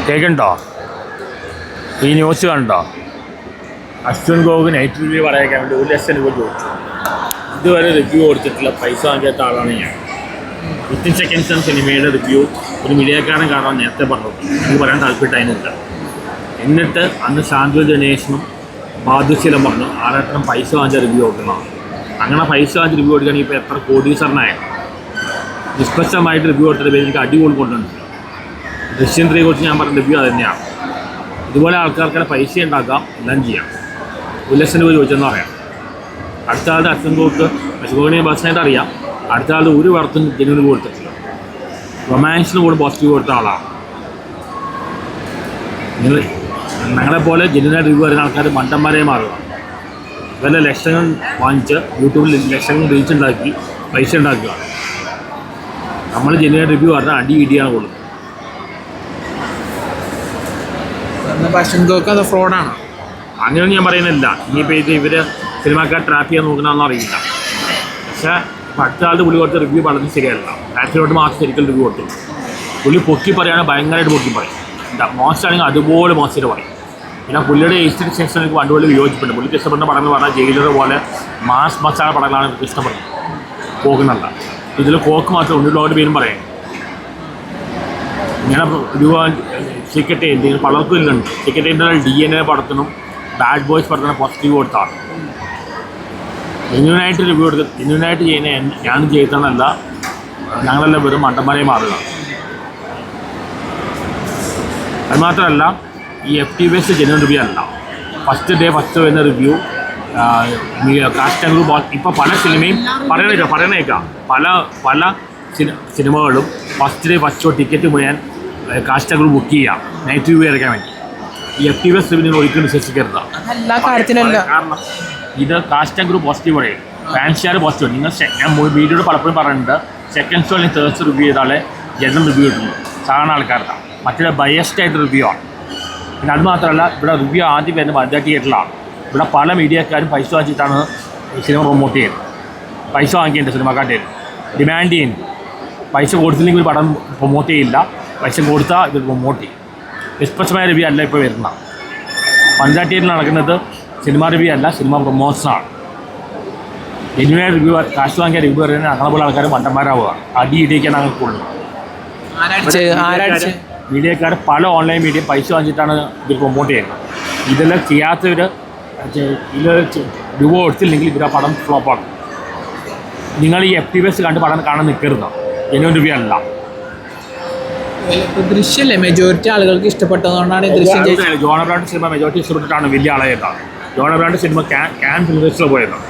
കേൾക്കണ്ടോ? ഈ ന്യൂസ് കണ്ടോ? അശ്വിൻ ഗോഗ് നൈറ്റ് റിവ്യൂ പറയാൻ വേണ്ടി 1 ലക്ഷം രൂപ ചോദിച്ചു. ഇതുവരെ റിവ്യൂ കൊടുത്തിട്ടുള്ള പൈസ വാങ്ങിയാത്ത ആളാണ് ഞാൻ. 15 സെക്കൻഡ്സാണ് സിനിമയുടെ റിവ്യൂ. ഒരു മീഡിയക്കാരൻ കാണാൻ നേരത്തെ പറഞ്ഞു, എനിക്ക് പറയാൻ താല്പര്യമായിട്ടില്ല. എന്നിട്ട് അന്ന് ശാന്തി ഗണേശനും ബാദുശീലം പറഞ്ഞു ആരേട്ടനും പൈസ വാങ്ങിച്ച റിവ്യൂ കൊടുക്കണം. അങ്ങനെ പൈസ വാങ്ങിച്ച് റിവ്യൂ കൊടുക്കുകയാണെങ്കിൽ ഇപ്പോൾ എത്ര കോടീശ്വരനായ നിഷ്പക്ഷമായിട്ട് റിവ്യൂ കൊടുത്തിട്ട് എനിക്ക് അടിപൊളി കൊണ്ടുണ്ട്. ദൃശ്യം 3 കുറിച്ച് ഞാൻ പറഞ്ഞ റിവ്യൂ അത് തന്നെയാണ്. ഇതുപോലെ ആൾക്കാർക്കെല്ലാം പൈസ ഉണ്ടാക്കാം, എല്ലാം ചെയ്യാം. 1 ലക്ഷം രൂപ ചോദിച്ചെന്ന് പറയാം. അടുത്ത ആളുടെ അച്ഛൻ കോക്ക് അശ്വനെ ബസ്സായിട്ട് അറിയാം. അടുത്ത ആളുടെ ഒരു വർത്തും ജനുവിന് കൊടുത്തിട്ടില്ല. റൊമാൻസിന് കൂടെ പോസിറ്റീവ് കൊടുത്ത ആളാണ്. നിങ്ങൾ ഞങ്ങളെപ്പോലെ ജനുവിനായിട്ട് റിവ്യൂ വരുന്ന ആൾക്കാർ മണ്ടന്മാരെ മാറുക. വല്ല ലക്ഷങ്ങൾ വാങ്ങിച്ച് യൂട്യൂബിൽ ലക്ഷങ്ങൾ റീച്ച് ഉണ്ടാക്കി പൈസ ഉണ്ടാക്കുക. നമ്മൾ ജനുവിനായിട്ട് റിവ്യൂ പറഞ്ഞാൽ അടി ഇടിയാണ് കൊടുക്കുന്നത്. അത് ഫ്രോഡാണ് അങ്ങനെയൊന്നും ഞാൻ പറയുന്നില്ല. ഇനിയിപ്പോൾ ഇവർ സിനിമാക്കാർ ട്രാപ്പ് ചെയ്യാൻ നോക്കണമെന്ന് അറിയില്ല. പക്ഷേ അടുത്ത ആളുടെ പുള്ളി കൊടുത്ത റിവ്യൂ വളരെ ശരിയല്ല. ആക്സിലോട്ട് മാത്രം ശരിക്കും റിവ്യൂ കൊടുത്തു. പുള്ളി പൊക്കി പറയുകയാണെങ്കിൽ ഭയങ്കരമായിട്ട് പൊക്കി പറയും. മോശമാണെങ്കിൽ അതുപോലെ മോശമായിട്ട് പറയും. പിന്നെ പുള്ളിയുടെ എസ്റ്റിക് സെക്ഷൻ എനിക്ക് പണ്ടുപോലെ വിയോജിപ്പുണ്ട്. പുള്ളിക്ക് ഇഷ്ടപ്പെടുന്ന പടങ്ങൾ പറഞ്ഞാൽ ജയിലർ പോലെ മാസ് മസാല പടങ്ങളാണ് എനിക്ക് ഇഷ്ടപ്പെടുന്നത്. കോക്കെന്നല്ല. ഇതിൽ കോക്ക് മാത്രമേ ഉള്ളിലോട്ട് പേരും പറയാം. ഇങ്ങനെ രൂപ സീക്രട്ട് എന്തെങ്കിലും പലർക്കും ഇല്ലുണ്ട്. സീക്രട്ട് എൻ്റെ DNA പടത്തിനും ബാഡ് ബോയ്സ് പടത്തിനും പോസിറ്റീവ് കൊടുത്താണ്. ജെന്യൂനായിട്ട് റിവ്യൂ എടുത്ത് ജെന്യൂനായിട്ട് ചെയ്യുന്ന ഞാനും ചെയ്തതെന്നല്ല, ഞങ്ങളെല്ലാം വെറും മണ്ടന്മാരെ മാറുക. അതുമാത്രമല്ല ഈ FTVS ജെന്യൂൻ റിവ്യൂ അല്ല. ഫസ്റ്റ് വരുന്ന റിവ്യൂ കാസ്റ്റ് ആൻഡ് ഗ്രൂപ്പ്. ഇപ്പോൾ പല സിനിമയും പറയണേക്കാം പല സിനിമകളും ഫസ്റ്റ് ടിക്കറ്റ് മുഴുവൻ കാസ്റ്റ് ഗ്രൂപ്പ് ബുക്ക് ചെയ്യാം നൈറ്റ് റിവ്യൂ ഇറക്കാൻ വേണ്ടി. ഈ FTVS റിവ്യൂ ഒരിക്കലും വിശ്വസിക്കരുത്. കാരണം ഇത് കാസ്റ്റ് ഗ്രൂപ്പ് പോസിറ്റീവ് പറയും, ഫാൻഷാർ പോസിറ്റീവ്. നിങ്ങൾ ഞാൻ വീഡിയോയിൽ പലപ്പോഴും പറയുന്നുണ്ട്, സെക്കൻഡ് ഷോ അല്ലെങ്കിൽ തേർഡ് ഷോ റിവ്യൂ ചെയ്താലേ ജനറൽ റിവ്യൂ കിട്ടുന്നു. സാധാരണ ആൾക്കാരുടെ മറ്റുള്ള ബയസ്ഡ് ആയിട്ട് റിവ്യൂ ആണ്. പിന്നെ അത് മാത്രമല്ല, ഇവിടെ റിവ്യൂ ആദ്യം വരുന്ന വനിതാ തിയേറ്ററിലാണ്. ഇവിടെ പല മീഡിയക്കാരും പൈസ വാങ്ങിച്ചിട്ടാണ് സിനിമ പ്രൊമോട്ട് ചെയ്യുന്നത്. പൈസ വാങ്ങിക്കുന്നുണ്ട് സിനിമാക്കാരുടെ ഡിമാൻഡ് ചെയ്യുന്നു. പൈസ കൊടുത്തില്ലെങ്കിൽ ഒരു പടം പ്രൊമോട്ട് ചെയ്യില്ല, പൈസ കൊടുത്താൽ ഇത് പ്രൊമോട്ട് ചെയ്യും. നിഷ്പക്ഷമായ റിവ്യൂ അല്ല ഇപ്പോൾ വരുന്ന. വനിതാ തിയേറ്ററിൽ നടക്കുന്നത് സിനിമ റിവ്യൂ അല്ല, സിനിമ പ്രൊമോഷനാണ്. ജെന്യൂനായ റിവ്യൂ കാശ് വാങ്ങിയ റിവ്യൂ പറയുന്നത് അങ്ങനെ പോലെ ആൾക്കാർ മണ്ടന്മാരാവുക. അടി ഇടിക്കാൻ ഞങ്ങൾക്കുള്ളൂ. മീഡിയക്കാർ പല ഓൺലൈൻ മീഡിയ പൈസ വാങ്ങിച്ചിട്ടാണ് ഇത് പ്രൊമോട്ട് ചെയ്യുന്നത്. ഇതെല്ലാം ചെയ്യാത്തവർ ഇത് രൂപ കൊടുത്തില്ലെങ്കിൽ ഇവർ ആ പടം ഫ്ലോപ്പാണ്. നിങ്ങൾ ഈ FTVS കണ്ട് പടം കാണാൻ നിൽക്കരുത്. ജെന്യൂൻ റിവ്യൂ അല്ല. ദൃശ്യല്ലേ മെജോറിറ്റി ആളുകൾക്ക് ഇഷ്ടപ്പെട്ടതുകൊണ്ടാണ് ജോൺ അബ്രഹാമിന്റെ സിനിമ മെജോറിറ്റി ഇഷ്ടപ്പെട്ടിട്ടാണ് വലിയ ആളായതാണ്. ജോൺ അബ്രഹാമിന്റെ സിനിമ ക്യാൻ ഫിലിം ഫെസ്റ്റിവൽ പോയതാണ്.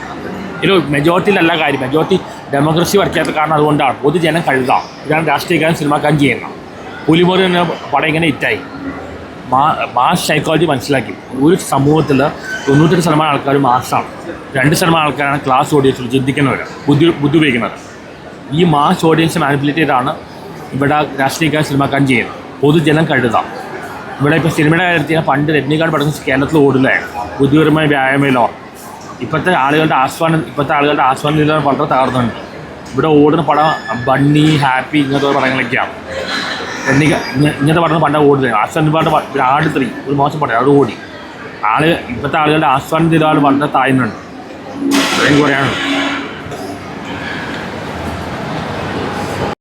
ഇത് മെജോറിറ്റിയിലല്ല കാര്യം. മെജോറിറ്റി ഡെമോക്രസി വരയ്ക്കാത്ത കാരണം അതുകൊണ്ടാണ്. പൊതുജനം കഴുതാം. ഇതാണ് രാഷ്ട്രീയക്കാരൻ സിനിമാക്കാൻ ചെയ്യുന്നത്. പുലിമോറി എന്ന പടം ഇങ്ങനെ ഹിറ്റായി. മാസ് സൈക്കോളജി മനസ്സിലാക്കി. ഒരു സമൂഹത്തിൽ 98% ആൾക്കാർ മാസാണ്. 2% ആൾക്കാരാണ് ക്ലാസ് ഓഡിയൻസിൽ ചിന്തിക്കുന്നവർ, ബുദ്ധി ഉപയോഗിക്കുന്നവർ. ഈ മാസ് ഓഡിയൻസ് മാനിപ്പുലേറ്റ് ചെയ്താണ് ഇവിടെ രാഷ്ട്രീയക്കാരൻ സിനിമാക്കാൻ ചെയ്യുന്നത്. പൊതുജനം കഴുതാം. ഇവിടെ ഇപ്പോൾ സിനിമയുടെ കാര്യത്തിൽ പണ്ട് രജനീകാന്ത് പടം കേരളത്തിൽ ഓടില്ലേ, ബുദ്ധിപരമായ വ്യായാമയിലോ. ഇപ്പോഴത്തെ ആളുകളുടെ ആസ്വാദന നിലവാരം വളരെ തകർന്നുണ്ട്. ഇവിടെ ഓടുന്ന പടം ബണ്ണി, ഹാപ്പി ഇങ്ങനത്തെ പടങ്ങളൊക്കെയാണ്. ഇങ്ങനത്തെ പടം പണ്ട ഓടുന്നത്. ആസ്വാദന പാട്ട് ആട് 3 ഒരു മോശം പടം, അത് ഓടി. ഇപ്പോഴത്തെ ആളുകളുടെ ആസ്വാദന നിലവാരം വളരെ താഴ്ന്നുണ്ട്. അത്രയും കുറയാനുണ്ട്.